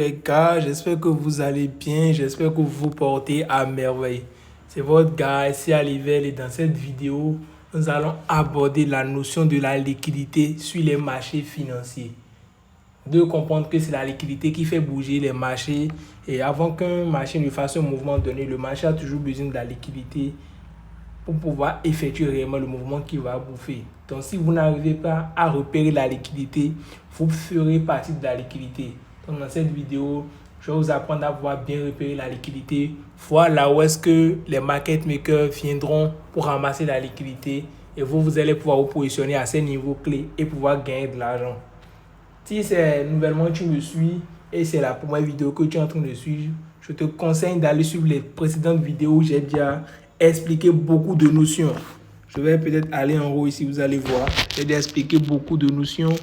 Les gars, j'espère que vous allez bien, j'espère que vous vous portez à merveille. C'est votre gars ici Alivel et dans cette vidéo, nous allons aborder la notion de la liquidité sur les marchés financiers. Vous devez comprendre que c'est la liquidité qui fait bouger les marchés et avant qu'un marché ne fasse un mouvement donné, le marché a toujours besoin de la liquidité pour pouvoir effectuer réellement le mouvement qui va bouffer. Donc si vous n'arrivez pas à repérer la liquidité, vous ferez partie de la liquidité. Donc dans cette vidéo, je vais vous apprendre à pouvoir bien repérer la liquidité, voir là où est-ce que les market makers viendront pour ramasser la liquidité et vous allez pouvoir vous positionner à ces niveaux clés et pouvoir gagner de l'argent. Si c'est nouvellement tu me suis et c'est la première vidéo que tu es en train de suivre, je te conseille d'aller suivre les précédentes vidéos où j'ai déjà expliqué beaucoup de notions. Je vais peut-être aller en haut ici, vous allez voir. J'ai déjà expliqué beaucoup de notions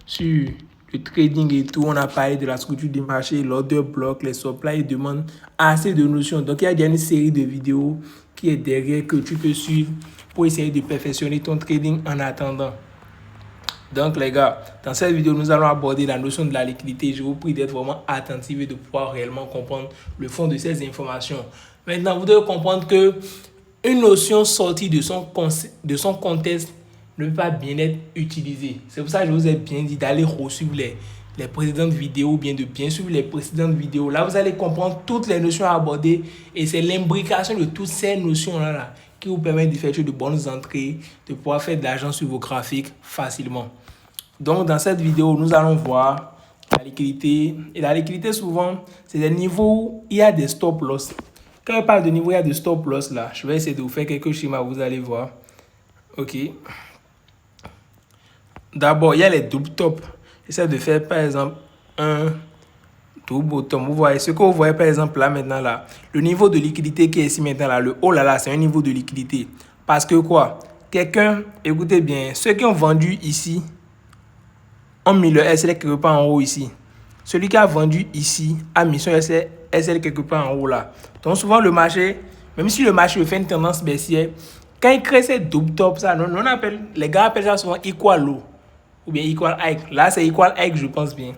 sur le trading et tout. On a parlé de la structure des marchés, l'order block, les supply et demande, assez de notions. Donc il y a déjà une série de vidéos qui est derrière que tu peux suivre pour essayer de perfectionner ton trading en attendant. Donc les gars, dans cette vidéo, nous allons aborder la notion de la liquidité. Je vous prie d'être vraiment attentifs et de pouvoir réellement comprendre le fond de ces informations. Maintenant, vous devez comprendre que une notion sortie de son contexte ne peut pas bien être utilisée. C'est pour ça que je vous ai bien dit d'aller suivre les précédentes vidéos ou bien de bien suivre les précédentes vidéos. Là, vous allez comprendre toutes les notions à aborder et c'est l'imbrication de toutes ces notions-là qui vous permet d'effectuer de bonnes entrées, de pouvoir faire de l'argent sur vos graphiques facilement. Donc, dans cette vidéo, nous allons voir la liquidité. Et la liquidité, souvent, c'est des niveaux où il y a des stop-loss. Quand je parle de niveau, il y a des stop-loss là. Je vais essayer de vous faire quelques schémas, vous allez voir. OK. D'abord, il y a les double top. J'essaie de faire, par exemple, un double bottom. Vous voyez ce que vous voyez, par exemple, là, maintenant, là. Le niveau de liquidité qui est ici, maintenant, là. Le haut, là, c'est un niveau de liquidité. Parce que quoi? Quelqu'un, écoutez bien, ceux qui ont vendu ici, ont mis le SL quelque part en haut ici. Celui qui a vendu ici a mis son SL quelque part en haut là. Donc souvent le marché, même si le marché fait une tendance baissière, quand il crée ces double top, ça, les gars appellent ça souvent equal low ou bien equal high. Là c'est equal high, je pense bien.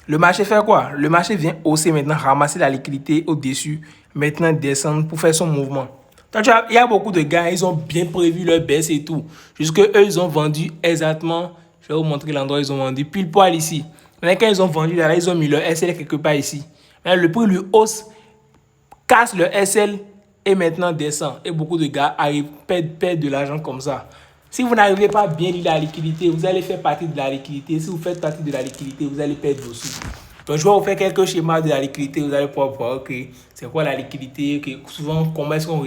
Le marché fait quoi? Le marché vient hausser maintenant, ramasser la liquidité au-dessus, maintenant descendre pour faire son mouvement. Donc, il y a beaucoup de gars, ils ont bien prévu leur baisse et tout. Jusque eux, ils ont vendu exactement. Je vais vous montrer l'endroit où ils ont vendu. Pile poil ici. Maintenant, quand ils ont vendu là, ils ont mis leur SL quelque part ici. Maintenant, le prix lui hausse, casse le SL et maintenant descend. Et beaucoup de gars arrivent, perdent de l'argent comme ça. Si vous n'arrivez pas à bien lire la liquidité, vous allez faire partie de la liquidité. Si vous faites partie de la liquidité, vous allez perdre vos sous. Donc, je vais vous faire quelques schémas de la liquidité. Vous allez pouvoir voir que c'est quoi la liquidité. Que souvent, comment est-ce qu'on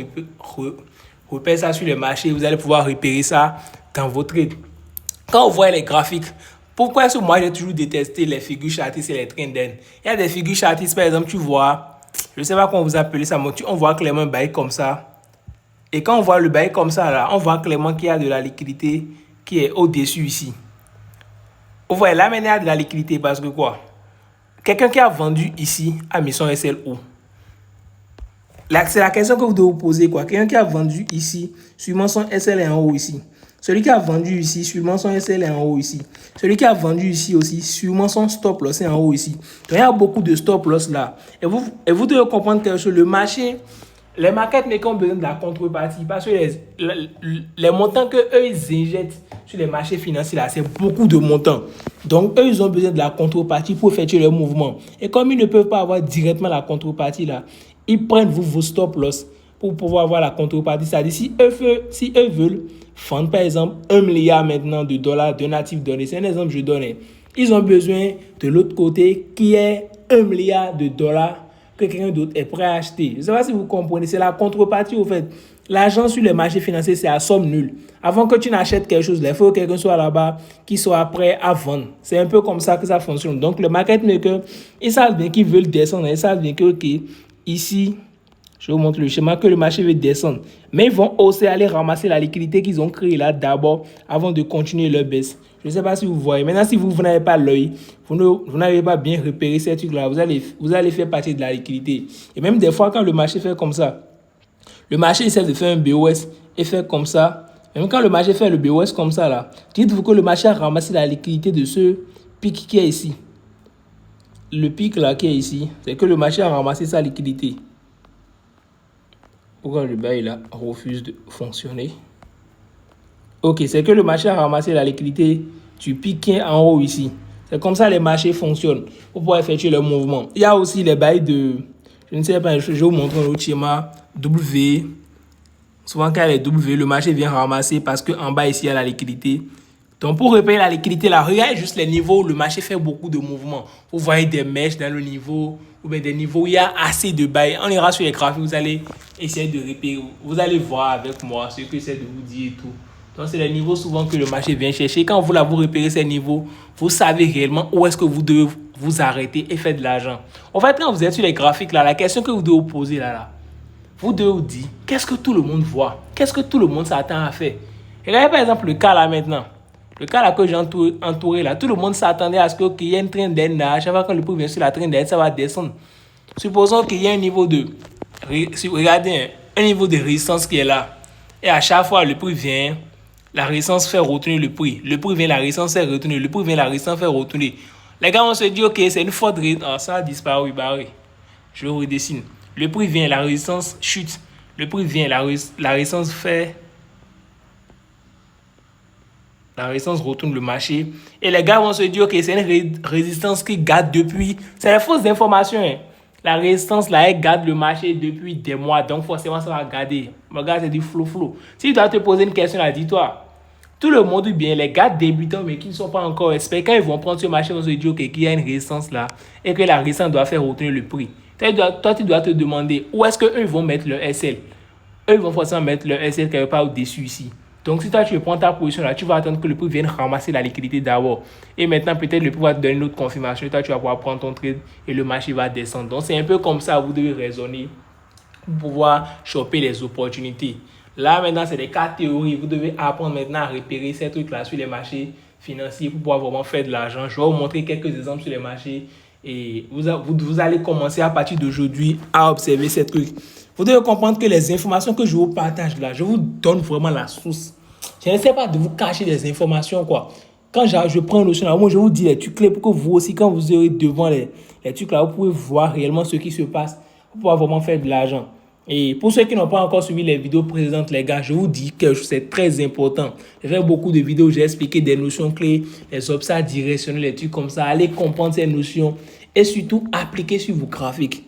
repère ça sur les marchés. Vous allez pouvoir repérer ça dans vos trades. Quand on voit les graphiques, pourquoi est-ce que moi j'ai toujours détesté les figures chartistes et les trends? Il y a des figures chartistes, par exemple, tu vois, je ne sais pas comment vous appelez ça, mais on voit clairement un bail comme ça. Et quand on voit le bail comme ça, là, on voit clairement qu'il y a de la liquidité qui est au-dessus ici. Vous voyez, là, maintenant, il y a de la liquidité parce que quoi? Quelqu'un qui a vendu ici a mis son SL où? C'est la question que vous devez vous poser, quoi. Quelqu'un qui a vendu ici, sûrement son SL est en haut ici. Celui qui a vendu ici, sûrement son SL est en haut ici. Celui qui a vendu ici aussi, sûrement son stop loss est en haut ici. Donc, il y a beaucoup de stop loss là. Et vous devez comprendre quelque chose. Le marché, les market makers ont besoin de la contrepartie parce que les montants que eux ils injectent sur les marchés financiers là, c'est beaucoup de montants. Donc, eux, ils ont besoin de la contrepartie pour effectuer leur mouvement. Et comme ils ne peuvent pas avoir directement la contrepartie là, ils prennent vos stop loss pour pouvoir avoir la contrepartie. C'est-à-dire, si eux veulent vendre, par exemple, 1 milliard maintenant de dollars de natifs donnés, c'est un exemple que je donne. Ils ont besoin de l'autre côté qui est 1 milliard de dollars que quelqu'un d'autre est prêt à acheter. Je ne sais pas si vous comprenez, c'est la contrepartie au fait. L'argent sur les marchés financiers, c'est à somme nulle. Avant que tu n'achètes quelque chose, il faut que quelqu'un soit là-bas qui soit prêt à vendre. C'est un peu comme ça que ça fonctionne. Donc, le market maker, ils savent bien qu'ils veulent descendre. Ils savent bien que, OK, ici, je vous montre le schéma que le marché veut descendre. Mais ils vont aussi aller ramasser la liquidité qu'ils ont créée là d'abord avant de continuer leur baisse. Je ne sais pas si vous voyez. Maintenant, si vous n'avez pas l'œil, vous n'avez pas bien repéré ces trucs-là, vous allez faire partie de la liquidité. Et même des fois, quand le marché fait comme ça, le marché essaie de faire un BOS et fait comme ça. Même quand le marché fait le BOS comme ça, là, dites-vous que le marché a ramassé la liquidité de ce pic qui est ici. le pic là qui est ici, c'est que le marché a ramassé sa liquidité. Pourquoi le bail là refuse de fonctionner? Ok, c'est que le marché a ramassé la liquidité du pic qui est en haut ici. C'est comme ça les marchés fonctionnent pour pouvoir effectuer leur mouvement. Il y a aussi les bails de, je ne sais pas, je vais vous montrer un autre schéma, W. Souvent quand il y a les W, le marché vient ramasser parce qu'en bas ici il y a la liquidité. Donc pour repérer la liquidité là, regardez juste les niveaux où le marché fait beaucoup de mouvements. Vous voyez des mèches dans le niveau ou bien des niveaux où il y a assez de bails. On ira sur les graphiques, vous allez essayer de repérer. Vous allez voir avec moi ce que j'essaie de vous dire et tout. Donc c'est les niveaux souvent que le marché vient chercher. Quand vous repérez ces niveaux, vous savez réellement où est-ce que vous devez vous arrêter et faire de l'argent. En fait, quand vous êtes sur les graphiques là, la question que vous devez vous poser là, vous devez vous dire, qu'est-ce que tout le monde voit? Qu'est-ce que tout le monde s'attend à faire? Regardez par exemple le cas là maintenant. Le cas là que j'ai entouré là, tout le monde s'attendait à ce qu'il y ait une traîne d'aide là. À chaque fois que le prix vient sur la traîne d'aide, ça va descendre. Supposons qu'il y ait un niveau de, regardez, un niveau de résistance qui est là. Et à chaque fois le prix vient, la résistance fait retourner le prix. Le prix vient, la résistance fait retourner. Le prix vient, la résistance fait retourner. Les gars, on se dit, ok, c'est une forte résistance. Ah, ça a disparu, barré. Je redessine. Le prix vient, la résistance chute. Le prix vient, la résistance fait... La résistance retourne le marché. Et les gars vont se dire, ok, c'est une résistance qui garde depuis... C'est les fausses informations. Hein. La résistance, là, elle garde le marché depuis des mois. Donc, forcément, ça va garder. Regarde, c'est du flow. Si tu dois te poser une question, là, dis-toi. Tout le monde, bien, les gars débutants, mais qui ne sont pas encore experts, quand ils vont prendre ce marché, ils vont se dire, ok, qu'il y a une résistance là. Et que la résistance doit faire retourner le prix. Toi, tu dois te demander où est-ce qu'eux vont mettre leur SL. Eux, ils vont forcément mettre leur SL quelque part au-dessus ici. Donc, si toi, tu prends ta position là, tu vas attendre que le prix vienne ramasser la liquidité d'abord. Et maintenant, peut-être le prix va te donner une autre confirmation. Toi, tu vas pouvoir prendre ton trade et le marché va descendre. Donc, c'est un peu comme ça, vous devez raisonner pour pouvoir choper les opportunités. Là, maintenant, c'est des cas théoriques. Vous devez apprendre maintenant à repérer ces trucs-là sur les marchés financiers pour pouvoir vraiment faire de l'argent. Je vais vous montrer quelques exemples sur les marchés et vous allez commencer à partir d'aujourd'hui à observer ces trucs. Vous devez comprendre que les informations que je vous partage là, je vous donne vraiment la source. Je n'essaie pas de vous cacher des informations, quoi. Quand je prends une notion là, moi je vous dis les trucs clés pour que vous aussi, quand vous serez devant les trucs là, vous pouvez voir réellement ce qui se passe pour pouvoir vraiment faire de l'argent. Et pour ceux qui n'ont pas encore suivi les vidéos précédentes, les gars, je vous dis que c'est très important. J'ai fait beaucoup de vidéos, j'ai expliqué des notions clés, les obstacles directionnels, les trucs comme ça. Allez comprendre ces notions et surtout appliquer sur vos graphiques.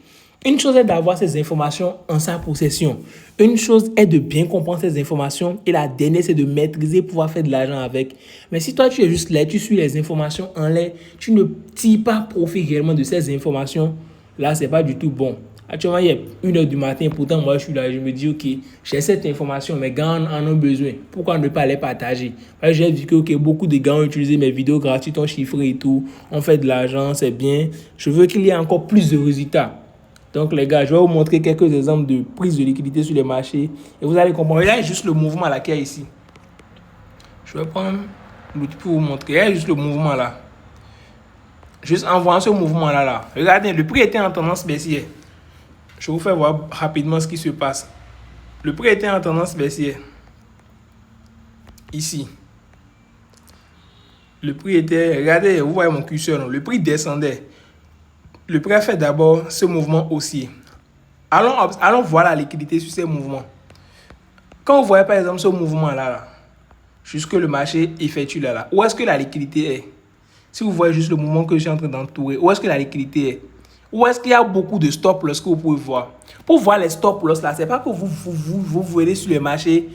Une chose est d'avoir ces informations en sa possession. Une chose est de bien comprendre ces informations et la dernière, c'est de maîtriser, pouvoir faire de l'argent avec. Mais si toi, tu es juste là, tu suis les informations en l'air, tu ne tires pas profit réellement de ces informations, là, c'est pas du tout bon. Actuellement, il est 1h du matin, pourtant, moi, je suis là, je me dis, ok, j'ai cette information, mes gars en ont besoin. Pourquoi ne pas les partager? Parce que j'ai vu que okay, beaucoup de gars ont utilisé mes vidéos gratuites, ont chiffré et tout, ont fait de l'argent, c'est bien. Je veux qu'il y ait encore plus de résultats. Donc, les gars, je vais vous montrer quelques exemples de prise de liquidité sur les marchés. Et vous allez comprendre. Regardez juste le mouvement là qu'il y a ici. Je vais prendre l'outil pour vous montrer. Regardez juste le mouvement là. Juste en voyant ce mouvement là. Regardez, le prix était en tendance baissière. Je vous fais voir rapidement ce qui se passe. Le prix était en tendance baissière. Ici. Le prix était... Regardez, vous voyez mon curseur. Non? Le prix descendait. Le prix a fait d'abord ce mouvement haussier. Allons voir la liquidité sur ces mouvements. Quand vous voyez par exemple ce mouvement-là, jusque le marché effectue là, où est-ce que la liquidité est? Si vous voyez juste le mouvement que je suis en train d'entourer, où est-ce que la liquidité est? Où est-ce qu'il y a beaucoup de stop loss que vous pouvez voir? Pour voir les stop loss là, c'est pas que vous venez sur les marchés.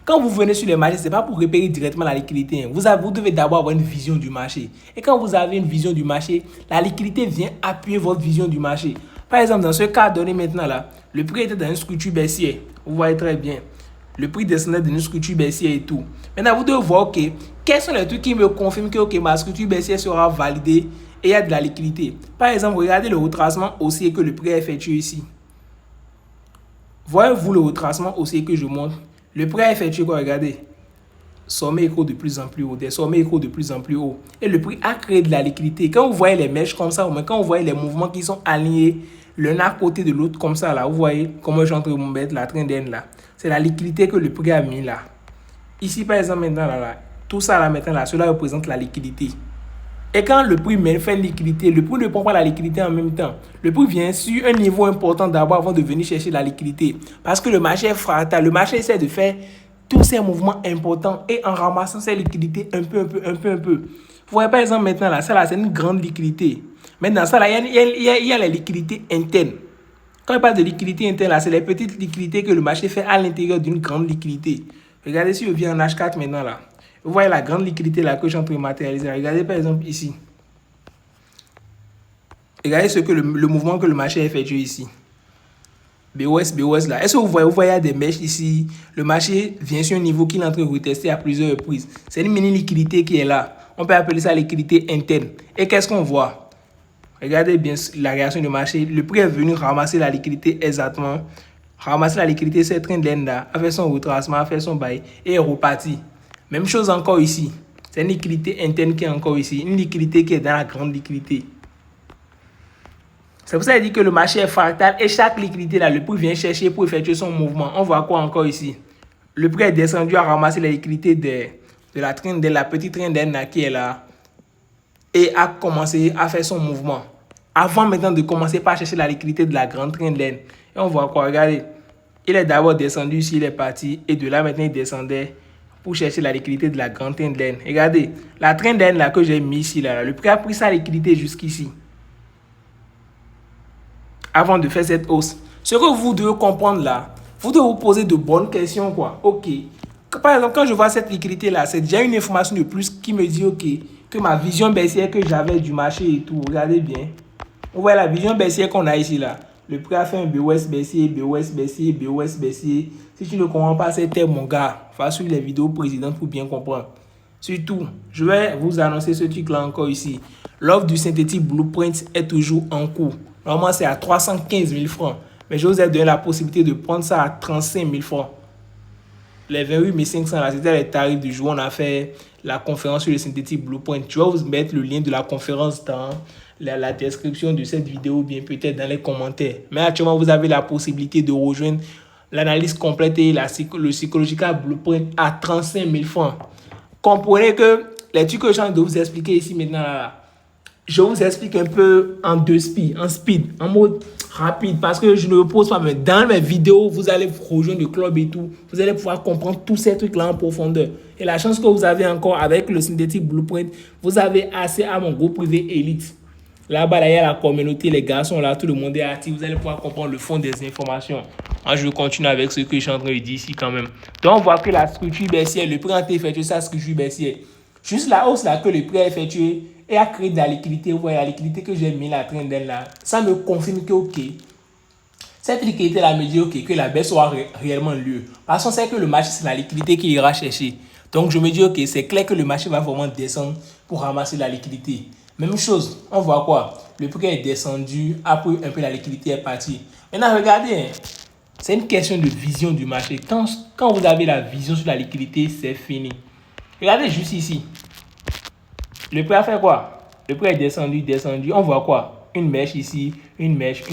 Quand vous venez sur les marchés, ce n'est pas pour repérer directement la liquidité. Vous devez d'abord avoir une vision du marché. Et quand vous avez une vision du marché, la liquidité vient appuyer votre vision du marché. Par exemple, dans ce cas donné maintenant, là, le prix était dans une structure baissière. Vous voyez très bien. Le prix descendait dans une structure baissière et tout. Maintenant, vous devez voir, ok, quels sont les trucs qui me confirment que ok, ma structure baissière sera validée et il y a de la liquidité. Par exemple, regardez le retracement haussier que le prix a effectué ici. Voyez-vous le retracement haussier que je montre? Le prix a effectué quoi? Regardez. Sommet écho de plus en plus haut. Des sommets écho de plus en plus haut. Et le prix a créé de la liquidité. Quand vous voyez les mèches comme ça, ou même quand vous voyez les mouvements qui sont alignés l'un à côté de l'autre comme ça, là, vous voyez comment je suis en train de me mettre la traîne d'aine là. C'est la liquidité que le prix a mis là. Ici, par exemple, maintenant, là, tout ça là, maintenant, là, cela représente la liquidité. Et quand le prix met fin de liquidité, le prix ne prend pas la liquidité en même temps. Le prix vient sur un niveau important d'abord avant de venir chercher la liquidité. Parce que le marché est fractal. Le marché essaie de faire tous ces mouvements importants et en ramassant ces liquidités un peu. Vous voyez par exemple maintenant là, ça là c'est une grande liquidité. Maintenant ça là, il y a la liquidité interne. Quand il parle de liquidité interne là, c'est les petites liquidités que le marché fait à l'intérieur d'une grande liquidité. Regardez si je viens en H4 maintenant là. Vous voyez la grande liquidité là que je suis en train de matérialiser. Regardez par exemple ici. Regardez le mouvement que le marché a effectué ici. BOS là. Est-ce que vous voyez des mèches ici? Le marché vient sur un niveau qu'il est en train de retester à plusieurs reprises. C'est une mini liquidité qui est là. On peut appeler ça liquidité interne. Et qu'est-ce qu'on voit? Regardez bien la réaction du marché. Le prix est venu ramasser la liquidité exactement. Ramasser la liquidité, c'est train de là, a fait son retracement, a fait son bail et est reparti. Même chose encore ici. C'est une liquidité interne qui est encore ici. Une liquidité qui est dans la grande liquidité. C'est pour ça qu'il dit que le marché est fractal et chaque liquidité là, le prix vient chercher pour effectuer son mouvement. On voit quoi encore ici? Le prix est descendu à ramasser la liquidité de la petite train là qui est là et a commencé à faire son mouvement. Avant maintenant de commencer par chercher la liquidité de la grande train laine. Et on voit quoi? Regardez. Il est d'abord descendu ici, il est parti. Et de là maintenant il descendait pour chercher la liquidité de la grande train laine. Regardez. La train laine là que j'ai mis ici, là, le prix a pris sa liquidité jusqu'ici. Avant de faire cette hausse. Ce que vous devez comprendre là, vous devez vous poser de bonnes questions quoi. Ok. Par exemple, quand je vois cette liquidité là, c'est déjà une information de plus qui me dit ok, que ma vision baissière que j'avais du marché et tout. Regardez bien. Vous voyez la vision baissière qu'on a ici là. Le prix a fait un BOS baissier, BOS baissier, BOS baissier. Si tu ne comprends pas ces termes, mon gars, va suivre les vidéos précédentes pour bien comprendre. Surtout, je vais vous annoncer ce truc là encore ici. L'offre du Synthetic Blueprint est toujours en cours. Normalement, c'est à 315 000 francs. Mais je vous ai donné la possibilité de prendre ça à 35 000 francs. Les 28 500 là, c'était les tarifs du jour. On a fait la conférence sur le Synthetic Blueprint. Je vais vous mettre le lien de la conférence dans la description de cette vidéo ou bien peut-être dans les commentaires. Mais actuellement, vous avez la possibilité de rejoindre l'analyse complète et le Psychological Blueprint à 35 000 francs. Comprenez que les trucs que je suis en train de vous expliquer ici maintenant, là, je vous explique un peu en en mode rapide, parce que je ne me pose pas, mais dans mes vidéos, vous allez rejoindre le club et tout. Vous allez pouvoir comprendre tous ces trucs-là en profondeur. Et la chance que vous avez encore avec le Synthetic Blueprint, vous avez accès à mon groupe privé Elite. Là-bas, il y a la communauté, les garçons, là, tout le monde est actif. Vous allez pouvoir comprendre le fond des informations. Moi, je vais continuer avec ce que je suis en train de dire ici quand même. Donc, on voit que la structure baissière, le prix a été effectué, sa structure baissière. Juste la hausse là que le prix a effectué et a créé de la liquidité. Vous voyez la liquidité que j'ai mis la traîne d'elle là. Ça me confirme que, ok, cette liquidité là me dit, ok, que la baisse aura réellement lieu. Parce qu'on sait que le marché, c'est la liquidité qu'il ira chercher. Donc, je me dis, ok, c'est clair que le marché va vraiment descendre pour ramasser la liquidité. Même chose, on voit quoi? Le prix est descendu, après un peu la liquidité est partie. Maintenant, regardez, hein, c'est une question de vision du marché. Quand vous avez la vision sur la liquidité, c'est fini. Regardez juste ici. Le prix a fait quoi? Le prix est descendu. On voit quoi? Une mèche ici, une mèche.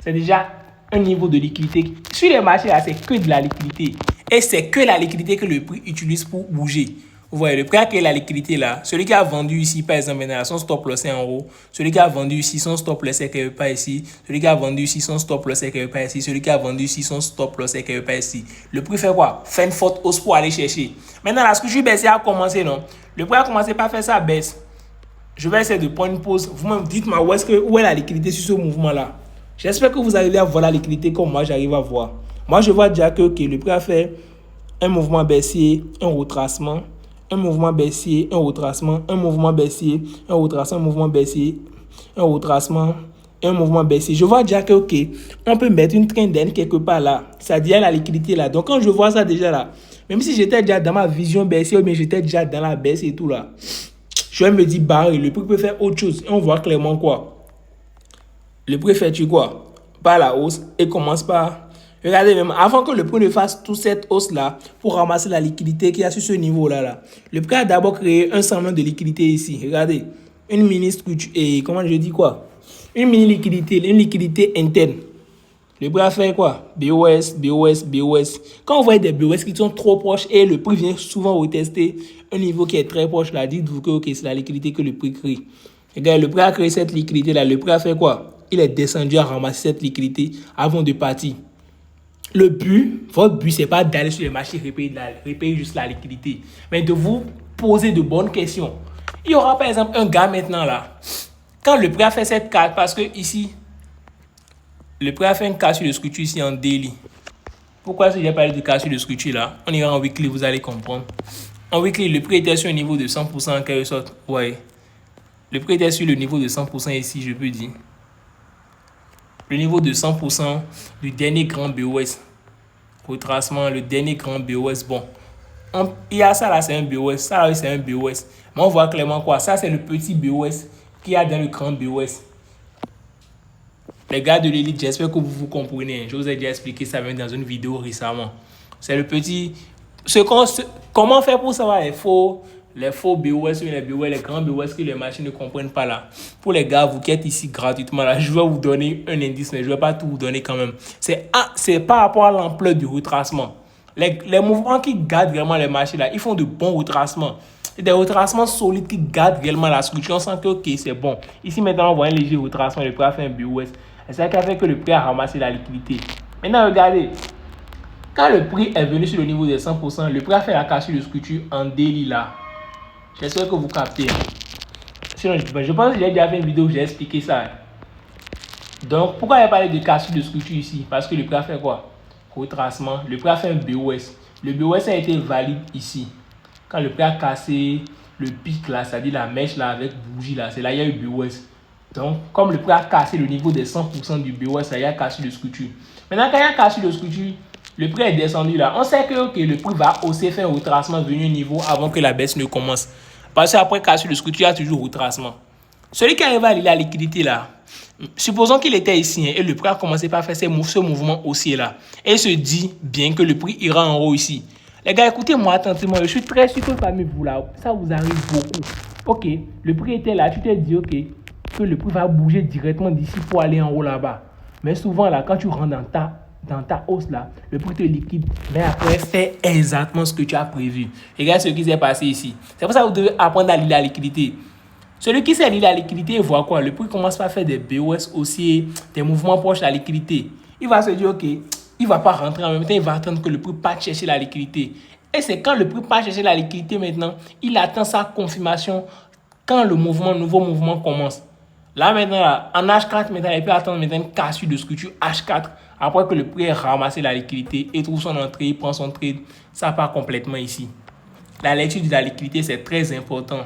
C'est déjà un niveau de liquidité. Sur les marchés, là, c'est que de la liquidité. Et c'est que la liquidité que le prix utilise pour bouger. Vous voyez, le prix a créé la liquidité là. Celui qui a vendu ici, par exemple, son stop loss est en haut. Celui qui a vendu ici, son stop loss est quelque part ici. Celui qui a vendu ici, son stop loss est quelque part ici. Celui qui a vendu ici, son stop loss est quelque part ici. Le prix fait quoi? Fait une forte hausse pour aller chercher. Maintenant, la structure baissière a commencé, non? Le prix a commencé par faire sa baisse. Je vais essayer de prendre une pause. Vous-même, dites-moi où est la liquidité sur ce mouvement-là. J'espère que vous arrivez à voir la liquidité comme moi, j'arrive à voir. Moi, je vois déjà que le prix a fait un mouvement baissier, un retracement. Un mouvement baissier, un retracement, un mouvement baissier, un retracement, un mouvement baissier, un retracement, un mouvement baissier. Je vois déjà que, ok, on peut mettre une traîne d'aine quelque part là. C'est-à-dire la liquidité là. Donc, quand je vois ça déjà là, même si j'étais déjà dans ma vision baissière ou bien j'étais déjà dans la baisse et tout là, je vais me dire, bah, le prix peut faire autre chose. Et on voit clairement quoi? Le prix fait quoi? Par la hausse et commence par... Regardez même, avant que le prix ne fasse toute cette hausse-là pour ramasser la liquidité qu'il y a sur ce niveau-là, le prix a d'abord créé un semblant de liquidité ici. Regardez, une mini structure, et comment je dis quoi? Une mini liquidité, une liquidité interne. Le prix a fait quoi? BOS, BOS, BOS. Quand vous voyez des BOS qui sont trop proches et le prix vient souvent retester un niveau qui est très proche, là, dites-vous que okay, c'est la liquidité que le prix crée. Regarde, le prix a créé cette liquidité-là. Le prix a fait quoi? Il est descendu à ramasser cette liquidité avant de partir. Le but, votre but, c'est pas d'aller sur les marchés repayer juste la liquidité, mais de vous poser de bonnes questions. Il y aura par exemple un gars maintenant là, quand le prix a fait cette carte, parce que ici, le prix a fait une carte sur le structure ici en daily. Pourquoi est-ce que j'ai parlé de carte sur le structure là? On ira en weekly, vous allez comprendre. En weekly, le prix était sur un niveau de 100% en quelque sorte. Ouais. Le prix était sur le niveau de 100% ici, je peux dire. Le niveau de 100% du dernier grand BOS. Retracement, le dernier grand BOS. Bon, il y a ça là, c'est un BOS. Ça là, c'est un BOS. Mais on voit clairement quoi? Ça, c'est le petit BOS qu'il y a dans le grand BOS. Les gars de l'élite, j'espère que vous comprenez. Je vous ai déjà expliqué ça même dans une vidéo récemment. C'est le petit... Comment faire pour savoir les faux BOS, les grands BOS que les machines ne comprennent pas là. Pour les gars, vous qui êtes ici gratuitement là, je vais vous donner un indice, mais je ne vais pas tout vous donner quand même. C'est par rapport à l'ampleur du retracement. Les mouvements qui gardent vraiment les marchés là, ils font de bons retracements. C'est des retracements solides qui gardent réellement la structure. On sent que ok, c'est bon. Ici maintenant, on voit un léger retracement, le prix a fait un BOS. C'est ça qui a fait que le prix a ramassé la liquidité. Maintenant, regardez. Quand le prix est venu sur le niveau des 100%, le prix a fait la cassure de structure en daily là. J'espère que vous captez. Sinon, je pense que j'ai déjà fait une vidéo où j'ai expliqué ça. Donc, pourquoi il a parlé de cassure de structure ici? Parce que le prix a fait quoi? Retracement. Le prix a fait un BOS. Le BOS a été valide ici. Quand le prix a cassé le pic là, c'est-à-dire la mèche là avec bougie là, c'est là il y a eu BOS. Donc, comme le prix a cassé le niveau des 100% du BOS, il y a cassure de structure. Maintenant, quand il y a cassure de structure, le prix est descendu là. On sait que okay, le prix va aussi faire un retracement venu au niveau avant que la baisse ne commence. Parce qu'après cassure de structure, il y a toujours retracement. Celui qui arrive à la liquidité là, supposons qu'il était ici et le prix a commencé par faire ce mouvement haussier là. Et il se dit bien que le prix ira en haut ici. Les gars, écoutez-moi attentivement. Je suis très sûr que parmi vous là, ça vous arrive beaucoup. Ok, le prix était là. Tu t'es dit ok, que le prix va bouger directement d'ici pour aller en haut là-bas. Mais souvent là, quand tu rentres dans ta hausse là, le prix te liquide, mais après fait exactement ce que tu as prévu. Regarde ce qui s'est passé ici. C'est pour ça que vous devez apprendre à lire la liquidité. Celui qui sait lire la liquidité voit quoi? Le prix commence par faire des BOS aussi, des mouvements proches de la liquidité. Il va se dire ok, il ne va pas rentrer en même temps, il va attendre que le prix parte chercher la liquidité. Et c'est quand le prix part chercher la liquidité maintenant, il attend sa confirmation quand le nouveau mouvement commence. Là maintenant, là, en H4, maintenant, il peut attendre maintenant une cassure de structure H4 après que le prix ait ramassé la liquidité et trouve son entrée, il prend son trade, ça part complètement ici. La lecture de la liquidité, c'est très important.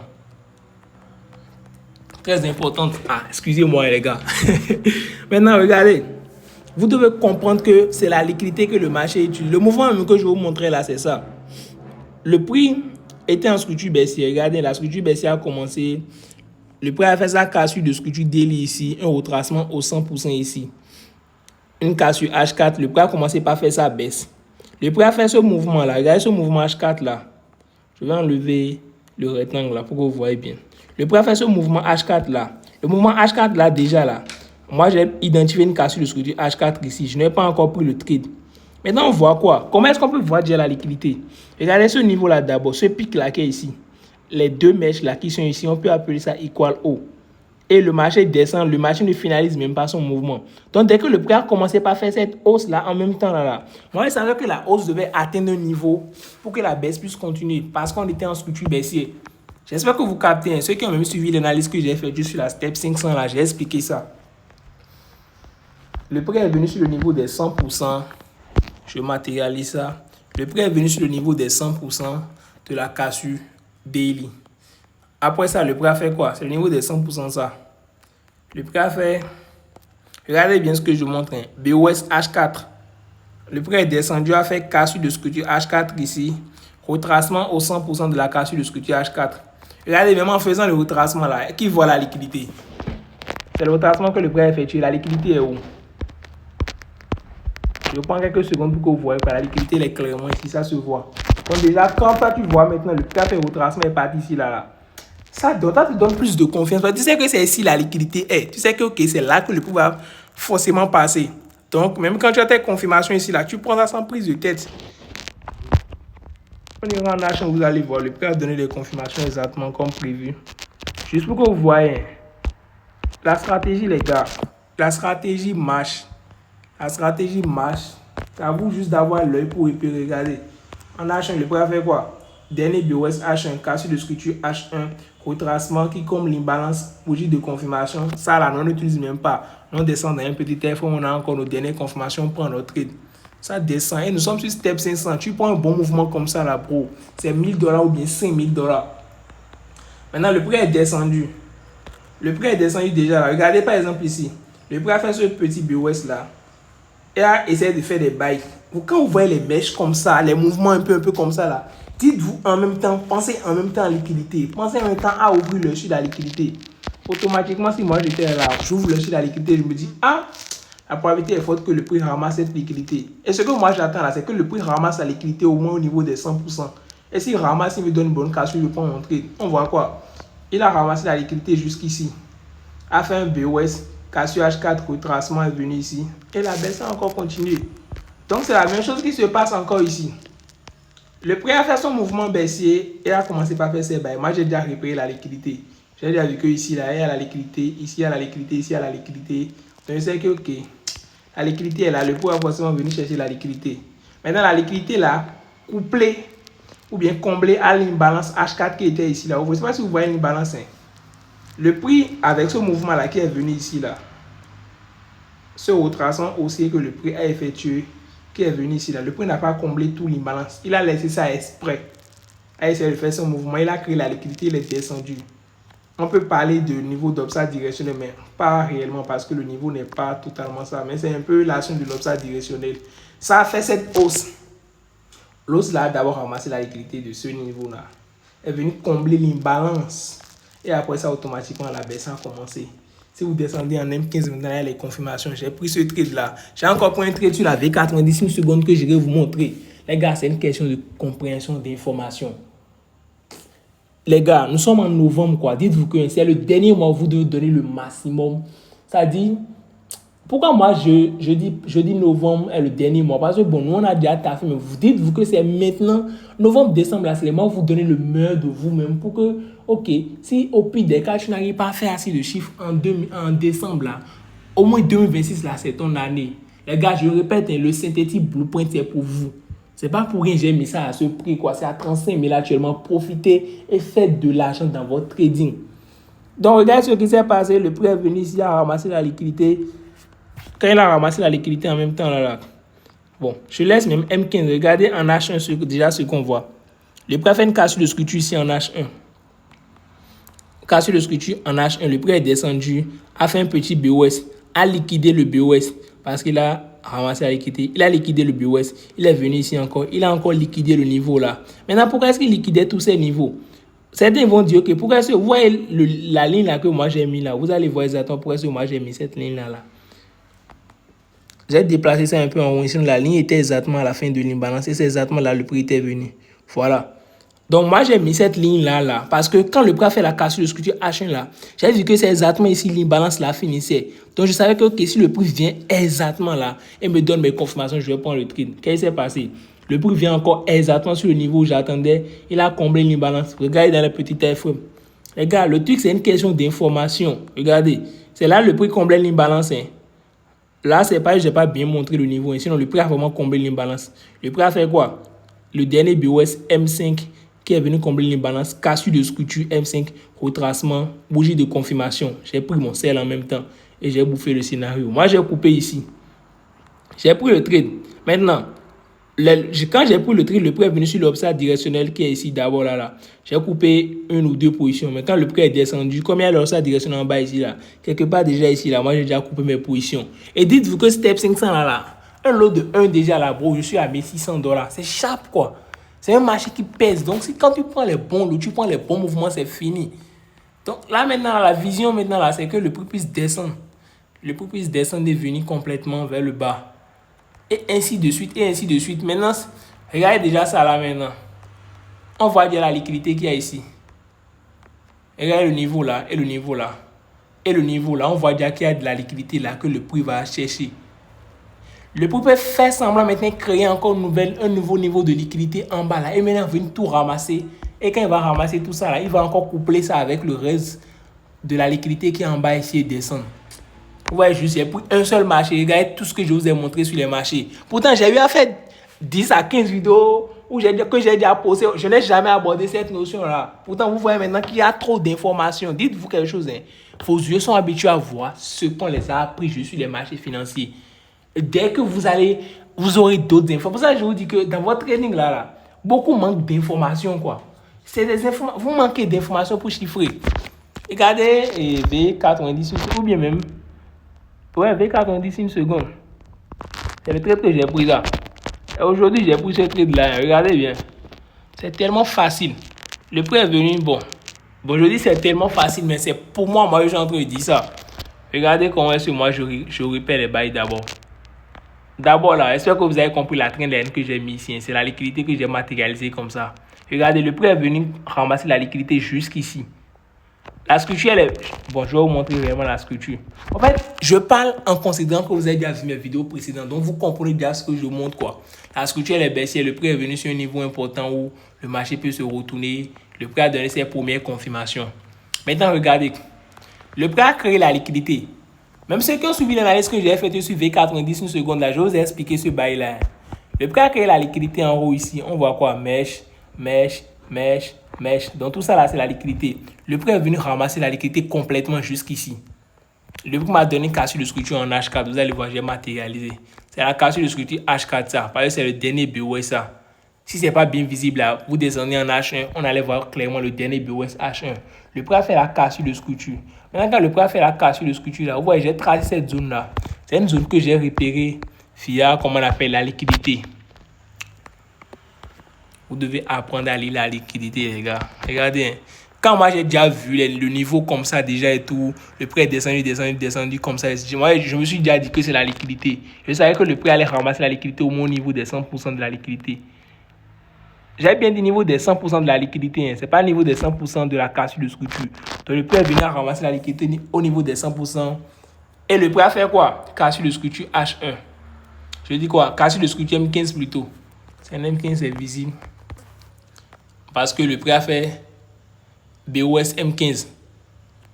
Très importante. Ah, excusez-moi les gars. Maintenant, regardez. Vous devez comprendre que c'est la liquidité que le marché utilise. Le mouvement que je vais vous montrer là, c'est ça. Le prix était en structure baissière. Regardez, la structure baissière a commencé. Le prix a fait sa cassure de structure daily ici. Un retracement au 100% ici. Une cassure H4. Le prix a commencé par faire sa baisse. Le prix a fait ce mouvement là. Regardez ce mouvement H4 là. Je vais enlever le rectangle là pour que vous voyez bien. Le prix a fait ce mouvement H4 là. Le mouvement H4 là déjà là. Moi j'ai identifié une cassure de structure H4 ici. Je n'ai pas encore pris le trade. Maintenant on voit quoi? Comment est-ce qu'on peut voir déjà la liquidité? Regardez ce niveau là d'abord. Ce pic là qui est ici. Les deux mèches là qui sont ici. On peut appeler ça equal O. Et le marché descend. Le marché ne finalise même pas son mouvement. Donc dès que le prix a commencé par faire cette hausse là en même temps là. Moi je savais que la hausse devait atteindre un niveau pour que la baisse puisse continuer. Parce qu'on était en structure baissière. J'espère que vous captez. Ceux qui ont même suivi l'analyse que j'ai faite sur la Step 500 là, j'ai expliqué ça. Le prix est venu sur le niveau des 100%. Je matérialise ça. Le prix est venu sur le niveau des 100% de la cassure daily. Après ça, le prix a fait quoi? C'est le niveau des 100% ça. Le prix a fait... Regardez bien ce que je montre. Hein. BOS H4. Le prix est descendu, a fait cassure de structure H4 ici. Retracement au 100% de la cassure de structure H4. Regardez vraiment en faisant le retracement là. Qui voit la liquidité? C'est le retracement que le prix a effectué. La liquidité est où? Je prends quelques secondes pour que vous voyez que la liquidité elle est clairement ici. Ça se voit. Donc déjà, quand toi tu vois maintenant le prix a fait le retracement est parti ici là. Ça te donne plus de confiance. Parce que tu sais que c'est ici la liquidité est. Tu sais que okay, c'est là que le prix va forcément passer. Donc, même quand tu as tes confirmations ici, là, tu prends ça sans prise de tête. On ira en action, vous allez voir, le prix a donné les confirmations exactement comme prévu. Juste pour que vous voyez, la stratégie, les gars, la stratégie marche. La stratégie marche. C'est à vous juste d'avoir l'œil pour regarder. En H1, le prix a fait quoi? Dernier BOS H1, cassure de structure H1, retracement qui comme l'imbalance, bougie de confirmation. Ça là, on n'utilise même pas. On descend dans un petit téléphone, on a encore nos dernières confirmations, on prend notre trade. Ça descend et nous sommes sur step 500. Tu prends un bon mouvement comme ça là, bro. C'est $1000 ou bien $5000. Maintenant, le prix est descendu. Le prix est descendu déjà là. Regardez par exemple ici. Le prix a fait ce petit BOS là. Et a essayé de faire des bails. Quand vous voyez les mèches comme ça, les mouvements un peu comme ça là, dites-vous en même temps, pensez en même temps à liquidité. Pensez en même temps à ouvrir le sur la liquidité. Automatiquement, si moi j'étais là, j'ouvre le sur la liquidité, je me dis, ah, la probabilité est forte que le prix ramasse cette liquidité. Et ce que moi j'attends là, c'est que le prix ramasse la liquidité au moins au niveau des 100%. Et s'il ramasse, il me donne une bonne cassure, je prends mon trade. On voit quoi? Il a ramassé la liquidité jusqu'ici. A fait un BOS. Cassure H4, retracement est venu ici. Et la baisse a encore continué. Donc c'est la même chose qui se passe encore ici. Le prix a fait son mouvement baissier et a commencé par faire ses bails. Moi j'ai déjà repéré la liquidité. J'ai déjà vu que ici là, il y a la liquidité, ici il y a la liquidité, ici il y a la liquidité. Donc je sais que ok, la liquidité est là. Le prix a forcément venu chercher la liquidité. Maintenant la liquidité là, couplée ou bien comblée à l'imbalance H4 qui était ici là. Je ne sais pas si vous voyez l'imbalance. Le prix, avec ce mouvement-là qui est venu ici, là, ce retracement haussier que le prix a effectué, qui est venu ici, là, le prix n'a pas comblé tout l'imbalance. Il a laissé ça exprès. Il a essayé de faire son mouvement, il a créé la liquidité, il est descendu. On peut parler de niveau d'obstacle directionnel, mais pas réellement parce que le niveau n'est pas totalement ça. Mais c'est un peu l'action de l'obstacle directionnel. Ça a fait cette hausse. L'hausse là a d'abord ramassé la liquidité de ce niveau-là. Elle est venue combler l'imbalance. Et après ça, automatiquement, la baisse a commencé. Si vous descendez en M15, maintenant, il y a les confirmations. J'ai pris ce trade-là. J'ai encore pris un trade sur la V90 secondes que je vais vous montrer. Les gars, c'est une question de compréhension d'information. Les gars, nous sommes en novembre, quoi. Dites-vous que c'est le dernier mois où vous devez donner le maximum. Ça dit, pourquoi moi je dis novembre est le dernier mois? Parce que bon, nous on a déjà taffé, mais vous dites-vous que c'est maintenant, novembre, décembre, là, c'est les mois où vous donnez le meilleur de vous-même pour que, ok, si au pire des cas, tu n'arrives pas à faire assez de chiffres en décembre, là, au moins 2026, là, c'est ton année. Les gars, je répète, le Synthetic Blueprint, c'est pour vous. C'est pas pour rien que j'ai mis ça à ce prix, quoi. C'est à 35 000 actuellement. Profitez et faites de l'argent dans votre trading. Donc, regardez ce qui s'est passé. Le prix est venu ici à ramasser la liquidité. Quand il a ramassé la liquidité en même temps, là. Bon, je laisse même M15. Regardez en H1 déjà ce qu'on voit. Le prix a fait une cassure de structure ici en H1. Cassure de structure en H1. Le prix est descendu, a fait un petit BOS, a liquidé le BOS parce qu'il a ramassé la liquidité. Il a liquidé le BOS. Il est venu ici encore. Il a encore liquidé le niveau là. Maintenant, pourquoi est-ce qu'il liquidait tous ces niveaux? Certains vont dire que pourquoi est-ce que vous voyez la ligne là que moi j'ai mis là? Vous allez voir exactement pourquoi est-ce que moi j'ai mis cette ligne là. J'ai déplacé ça un peu en haut. Sinon, la ligne était exactement à la fin de l'imbalance. Et c'est exactement là le prix était venu. Voilà. Donc, moi, j'ai mis cette ligne-là. Parce que quand le prix a fait la cassure de structure H1 là, j'ai dit que c'est exactement ici l'imbalance là finissait. Donc, je savais que si le prix vient exactement là et me donne mes confirmations, je vais prendre le trade. Qu'est-ce qui s'est passé? Le prix vient encore exactement sur le niveau où j'attendais. Il a comblé l'imbalance. Regardez dans le petit timeframe. Les gars, le truc, c'est une question d'information. Regardez. C'est là le prix comblait l'imbalance. Hein. Là, c'est pas, j'ai pas bien montré le niveau. Sinon, le prix a vraiment comblé l'imbalance. Le prix a fait quoi? Le dernier BOS M5 qui est venu combler l'imbalance, cassure de structure M5, retracement, bougie de confirmation. J'ai pris mon sel en même temps et j'ai bouffé le scénario. Moi, j'ai coupé ici. J'ai pris le trade. Maintenant, quand j'ai pris le trade, le prix est venu sur l'obstacle directionnel qui est ici d'abord là. J'ai coupé une ou deux positions. Mais quand le prix est descendu, comme il y a l'obstacle directionnel en bas ici là, quelque part déjà ici là, moi j'ai déjà coupé mes positions. Et dites-vous que Step 500 là, un lot de 1 déjà là, bro, je suis à mes $600. C'est sharp quoi. C'est un marché qui pèse. Donc quand tu prends les bons lots, tu prends les bons mouvements, c'est fini. Donc là maintenant, la vision maintenant là, c'est que le prix puisse descendre. Le prix puisse descendre et venir complètement vers le bas. Et ainsi de suite, et ainsi de suite. Maintenant, regardez déjà ça là maintenant. On voit déjà la liquidité qu'il y a ici. Regardez le niveau là, et le niveau là. Et le niveau là, on voit déjà qu'il y a de la liquidité là que le prix va chercher. Le prix peut faire semblant maintenant créer encore un nouveau niveau de liquidité en bas là et maintenant venir tout ramasser. Et quand il va ramasser tout ça là, il va encore coupler ça avec le reste de la liquidité qui est en bas ici et descendre. Vous voyez juste, c'est pour un seul marché. Regardez tout ce que je vous ai montré sur les marchés. Pourtant, j'ai eu à faire 10 à 15 vidéos où j'ai déjà posté. Je n'ai jamais abordé cette notion-là. Pourtant, vous voyez maintenant qu'il y a trop d'informations. Dites-vous quelque chose. Hein. Vos yeux sont habitués à voir ce qu'on les a appris juste sur les marchés financiers. Dès que vous aurez d'autres infos. Pour ça, je vous dis que dans votre trading là, beaucoup manquent d'informations, quoi. Vous manquez d'informations pour chiffrer. Regardez V90 ou bien même. Ouais, V90 une seconde. C'est le trade que j'ai pris là. Et aujourd'hui, j'ai pris ce trade là. Regardez bien. C'est tellement facile. Le prix est venu bon. Bon, je dis c'est tellement facile, mais c'est pour moi, je suis en train de dire ça. Regardez comment est-ce que moi je repère les bails d'abord. D'abord là, j'espère que vous avez compris la trend line que j'ai mis ici. C'est la liquidité que j'ai matérialisée comme ça. Regardez, le prix est venu ramasser la liquidité jusqu'ici. La structure, elle est... Bon, je vais vous montrer vraiment la structure. En fait, je parle en considérant que vous avez déjà vu mes vidéos précédentes. Donc, vous comprenez déjà ce que je montre, quoi. La structure, elle est baissière. Le prix est venu sur un niveau important où le marché peut se retourner. Le prix a donné ses premières confirmations. Maintenant, regardez. Le prix a créé la liquidité. Même ceux qui ont suivi l'analyse que j'ai faite sur V90 une seconde là, je vous ai expliqué ce bail-là. Le prix a créé la liquidité en haut ici. On voit quoi? Mèche. Donc tout ça là, c'est la liquidité. Le prix est venu ramasser la liquidité complètement jusqu'ici. Le prix m'a donné une cassure de structure en H4. Vous allez voir, j'ai matérialisé. C'est la cassure de structure H4 ça. Parce que c'est le dernier BOS ça. Si ce n'est pas bien visible là, vous descendez en H1, on allait voir clairement le dernier BOS H1. Le prix a fait la cassure de structure. Maintenant, quand le prix a fait la cassure de structure là, vous voyez, j'ai tracé cette zone là. C'est une zone que j'ai repérée via, comment on appelle, la liquidité. Vous devez apprendre à lire la liquidité, les gars. Regardez, hein. Quand moi j'ai déjà vu le niveau comme ça déjà et tout, le prix est descendu comme ça. Moi, je me suis déjà dit que c'est la liquidité. Je savais que le prix allait ramasser la liquidité au moins au niveau des 100% de la liquidité. J'avais bien dit niveau des 100% de la liquidité. Hein. Ce n'est pas le niveau des 100% de la cassure de structure. Donc le prix est venu à ramasser la liquidité au niveau des 100%. Et le prix a fait quoi? Cassure de structure H1. Je dis quoi? Cassure de structure M15 plutôt. C'est un M15, c'est visible. Parce que le prix a fait BOS M15.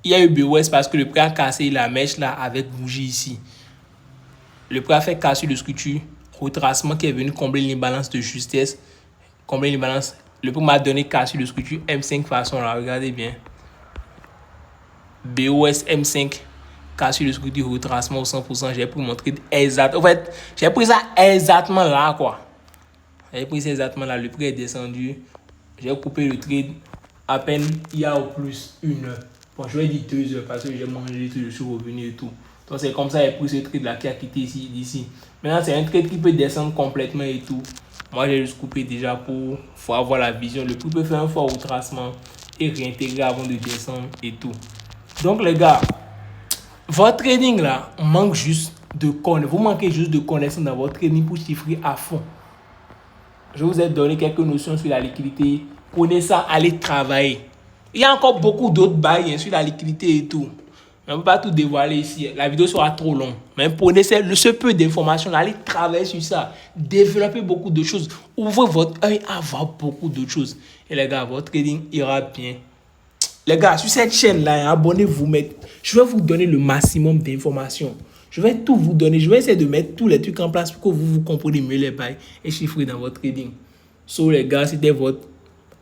Il y a eu BOS parce que le prix a cassé la mèche là avec bougie ici. Le prix a fait cassure de structure, retracement qui est venu combler l'imbalance de justesse. Combler l'imbalance. Le prix m'a donné cassure de structure M5 façon là. Regardez bien. BOS M5. Cassure de structure, retracement au 100%. J'ai pris mon trade exact. En fait, j'ai pris ça exactement là quoi. J'ai pris ça exactement là. Le prix est descendu. J'ai coupé le trade à peine il y a au plus 1 heure. Bon, je vais dire 2 heures parce que j'ai mangé tout, je suis revenu et tout. Donc c'est comme ça j'ai pris ce trade là qui a quitté d'ici. Maintenant c'est un trade qui peut descendre complètement et tout. Moi j'ai juste coupé déjà pour avoir la vision. Le prix peut faire un fort retracement et réintégrer avant de descendre et tout. Donc les gars, votre trading là manque juste de connaissances. Vous manquez juste de connaissances dans votre trading pour chiffrer à fond. Je vous ai donné quelques notions sur la liquidité. Prenez ça, allez travailler. Il y a encore beaucoup d'autres bails sur la liquidité et tout. On ne peut pas tout dévoiler ici. La vidéo sera trop longue. Mais prenez ce peu d'informations, allez travailler sur ça. Développez beaucoup de choses. Ouvrez votre œil à voir beaucoup d'autres choses. Et les gars, votre trading ira bien. Les gars, sur cette chaîne-là, abonnez-vous. Je vais vous donner le maximum d'informations. Je vais tout vous donner. Je vais essayer de mettre tous les trucs en place pour que vous compreniez mieux les bails et chiffrer dans votre trading. So les gars, c'était votre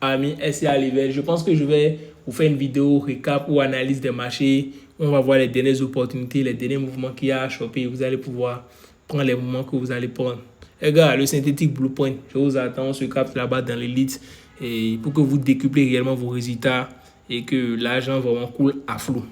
ami SCA Level. Je pense que je vais vous faire une vidéo récap ou analyse des marchés. On va voir les dernières opportunités, les derniers mouvements qu'il y a à choper. Vous allez pouvoir prendre les mouvements que vous allez prendre. Les gars, le synthétique Bluepoint, je vous attends. On se capte là-bas dans l'élite et pour que vous décuplez réellement vos résultats et que l'argent vraiment coule à flot.